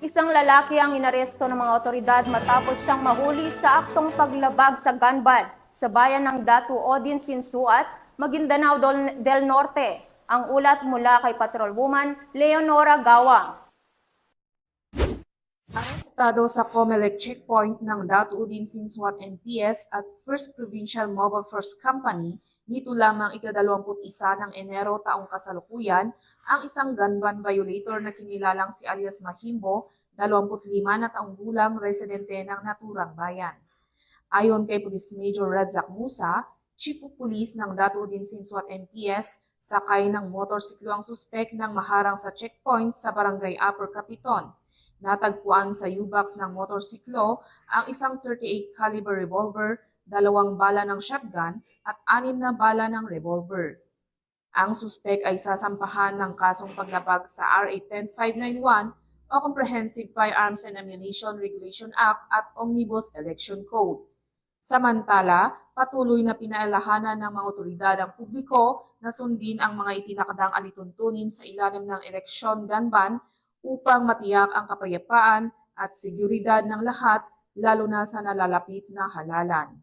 Isang lalaki ang inaresto ng mga otoridad matapos siyang mahuli sa aktong paglabag sa gun ban sa bayan ng Datu Odin Sinsuat, Maguindanao del Norte. Ang ulat mula kay Patrolwoman Leonora Gawang. Arestado sa Comelec checkpoint ng Datu Udin Sinsuat MPS at First Provincial Mobile First Company nito lamang ika-21 ng Enero taong kasalukuyan ang isang gun ban violator na kinilalang si alias Mahimbo, 25 na taong gulang, residente ng naturang bayan. Ayon kay Police Major Radzak Musa, Chief of Police ng Datu Udin Sinsuat MPS, sakay ng motorsiklo ang suspek nang maharang sa checkpoint sa Barangay Upper Capiton. Natagpuan sa U-box ng motorsiklo ang isang 38 caliber revolver, 2 bala ng shotgun at 6 na bala ng revolver. Ang suspek ay sasampahan ng kasong paglabag sa RA 10591 o Comprehensive Firearms and Ammunition Regulation Act at Omnibus Election Code. Samantala, patuloy na pinaalahanan ng mga otoridad ang publiko na sundin ang mga itinakdang alituntunin sa ilalim ng eleksyon gun ban upang matiyak ang kapayapaan at seguridad ng lahat, lalo na sa nalalapit na halalan.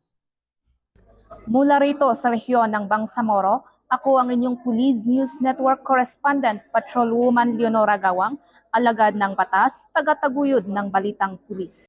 Mula rito sa rehiyon ng Bangsamoro, ako ang inyong Police News Network Correspondent, Patrolwoman Leonora Gawang, alagad ng batas, tagataguyod ng balitang pulis.